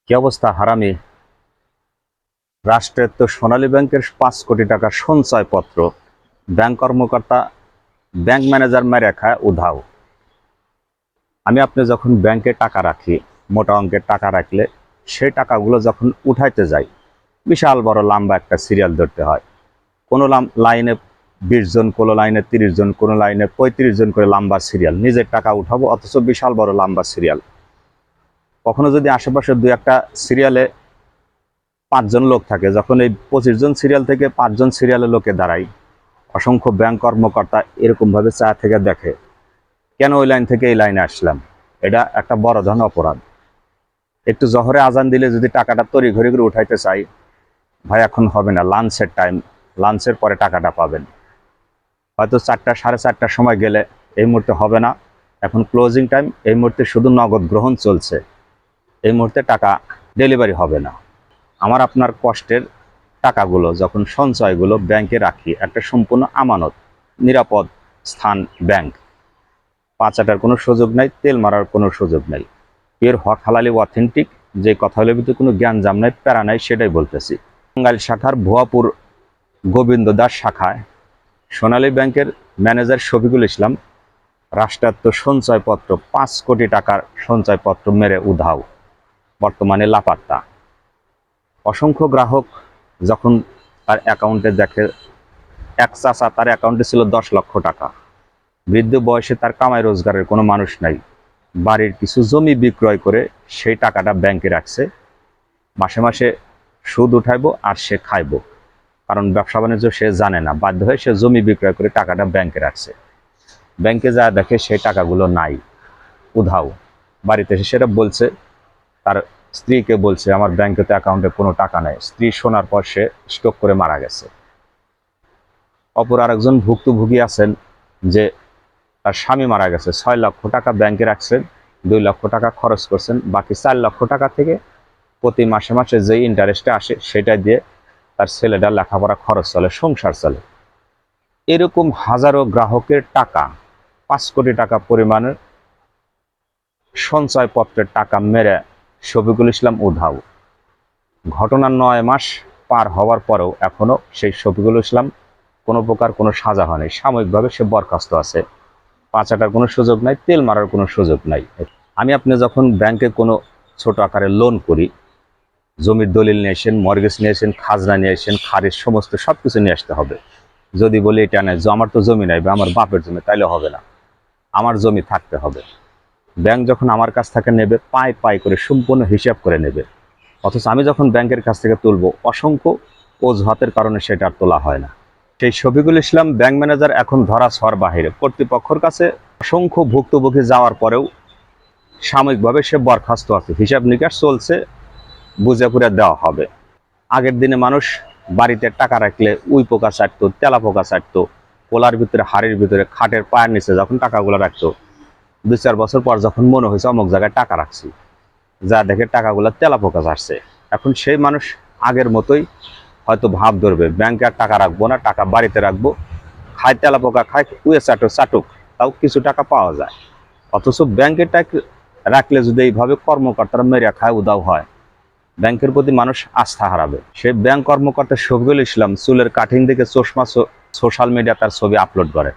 কি অবস্থা হারামি। রাষ্ট্রের তো সোনালী ব্যাংকের 5 কোটি টাকার সঞ্চয়পত্র ব্যাংক কর্মকর্তা ব্যাংক ম্যানেজার মেরে খায় উধাও। আপনি যখন ব্যাংকে টাকা রাখি, মোটা অঙ্কের টাকা রাখলে সেই টাকাগুলো যখন উঠাইতে যাই, বিশাল বড় লম্বা একটা সিরিয়াল ধরতে হয়। কোনো লাইনে 20 জন, কোনো লাইনে 30 জন, কোনো লাইনে 35 জন করে লম্বা সিরিয়াল। নিজের টাকা উঠাবো অথচ বিশাল বড় লম্বা সিরিয়াল। কখনো যদি আশেপাশে 2-1টা সিরিয়ালে 5 জন লোক থাকে, যখন এই 25 জন সিরিয়াল থেকে 5 জন সিরিয়ালে লোকে দাঁড়ায়, অসংখ্য ব্যাংক কর্মকর্তা এরকমভাবে চা থেকে দেখে কেন ওই লাইন থেকে এই লাইনে আসলাম। এটা একটা বড় ধরনের অপরাধ। একটু জহরে আজান দিলে যদি টাকাটা তড়ি ঘড়ি করে উঠাইতে চাই, ভাই এখন হবে না, লাঞ্চের টাইম, লাঞ্চের পরে টাকাটা পাবেন। হয়তো 4টা 4:30টার সময় গেলে এই মুহূর্তে হবে না, এখন ক্লোজিং টাইম, এই মুহূর্তে শুধু নগদ গ্রহণ চলছে, এই মুহূর্তে টাকা ডেলিভারি হবে না। আমার আপনার কষ্টের টাকাগুলো যখন সঞ্চয়গুলো ব্যাংকে রাখি, একটা সম্পূর্ণ আমানত, নিরাপদ স্থান ব্যাংক। পাচাটার কোনো সুযোগ নাই, তেল মারার কোনো সুযোগ নাই, এর হক হালালি অথেন্টিক। যে কথাগুলোর ভিতরে কোনো জ্ঞান জাম নাই, প্যারা নাই, সেটাই বলতেছি। টাঙ্গাইল শাখার ভুয়াপুর গোবিন্দ দাস শাখায় সোনালী ব্যাংকের ম্যানেজার শফিকুল ইসলাম রাষ্ট্রায়ত্ত সঞ্চয়পত্র 5 কোটি টাকার সঞ্চয়পত্র মেরে উধাও, বর্তমানে লাপাত্তা। অসংখ্য গ্রাহক যখন তার অ্যাকাউন্টে দেখে, এক চাচা, তার অ্যাকাউন্টে ছিল 10 লক্ষ টাকা। বৃদ্ধ বয়সে, তার কামাই রোজগারের কোনো মানুষ নাই, বাড়ির কিছু জমি বিক্রয় করে সেই টাকাটা ব্যাংকে রাখছে। মাসে মাসে সুদ উঠাইবো আর সে খাইবো, কারণ ব্যবসা বাণিজ্য সে জানে না, বাধ্য হয়ে সে জমি বিক্রয় করে টাকাটা ব্যাংকে রাখছে। ব্যাংকে যা দেখে সেই টাকাগুলো নাই, উধাও। বাড়িতে এসে সেটা বলছে, তার স্ত্রীকে বলছে আমার ব্যাংকে তো অ্যাকাউন্টে কোনো টাকা নেই। স্ত্রী শোনার পর সে স্ট্রোক করে মারা গেছে। অপর আরেকজন ভুক্তভোগী আছেন যে তার স্বামী মারা গেছে, 6 লক্ষ টাকা ব্যাংকে রাখছেন, 2 লক্ষ টাকা খরচ করছেন, বাকি 4 লক্ষ টাকা থেকে প্রতি মাসে মাসে যেই ইন্টারেস্টে আসে সেটা দিয়ে তার ছেলেটার লেখাপড়া খরচ চলে, সংসার চলে। এরকম হাজারো গ্রাহকের টাকা, 5 কোটি টাকা পরিমাণের সঞ্চয়পত্রের টাকা মেরে শফিকুল ইসলাম উধাও। ঘটনার 9 মাস পার হওয়ার পরেও এখনো সেই শফিকুল ইসলাম কোনো প্রকার কোনো সাজা হয়নি, সাময়িকভাবে সে বরখাস্ত আছে। পাচাটার কোনো সুযোগ নাই, তেল মারার কোনো সুযোগ নাই। আপনি যখন ব্যাংকে কোনো ছোট আকারে লোন করি, জমির দলিল নিয়েছেন, মর্গেজ নিয়েছেন, খাজনা নিয়েছেন, খারিজ, সমস্ত সব কিছু নিয়ে আসতে হবে। যদি বলি এটা নেই, আমার তো জমি নাই বা আমার বাপের জমি, তাইলে হবে না, আমার জমি থাকতে হবে। ব্যাংক যখন আমার কাছ থেকে নেবে, পাই পাই করে সম্পূর্ণ হিসাব করে নেবে। অথচ আমি যখন ব্যাংকের কাছ থেকে তুলবো, অসংখ্য অজুহাতের কারণে সেটা আর তোলা হয় না। সেই শফিকুল ইসলাম ব্যাংক ম্যানেজার এখন ধরা ছোঁয়ার বাহিরে। কর্তৃপক্ষের কাছে অসংখ্য ভুক্তভোগী যাওয়ার পরেও সাময়িকভাবে সে বরখাস্ত আছে, হিসাব নিকাশ চলছে, বুঝে পুরে দেওয়া হবে। আগের দিনে মানুষ বাড়িতে টাকা রাখলে উই পোকা চাটতো, তেলা পোকা চাটতো, কোলার ভিতরে, হাড়ির ভিতরে, খাটের পায়ের নিচে যখন টাকাগুলো রাখতো, 2-4 বছর পর যখন মনে হয়েছে অমুক জায়গায় টাকা রাখছি, যা দেখে টাকাগুলো তেলা পোকা চাটছে। এখন সেই মানুষ আগের মতোই হয়তো ভাব ধরবে, ব্যাংকে আর টাকা রাখবো না, টাকা বাড়িতে রাখবো, খায় তেলা পোকা, খায় উয়ে চাটুক, তাও কিছু টাকা পাওয়া যায়। অথচ ব্যাংকের টাকা রাখলে যদি এইভাবে কর্মকর্তারা মেরে খায় উদাও হয়, ব্যাংকের প্রতি মানুষ আস্থা হারাবে। সেই ব্যাংক কর্মকর্তা শফিকুল ইসলাম চুলের কাটিং থেকে চশমা সোশ্যাল মিডিয়া তার ছবি আপলোড করে।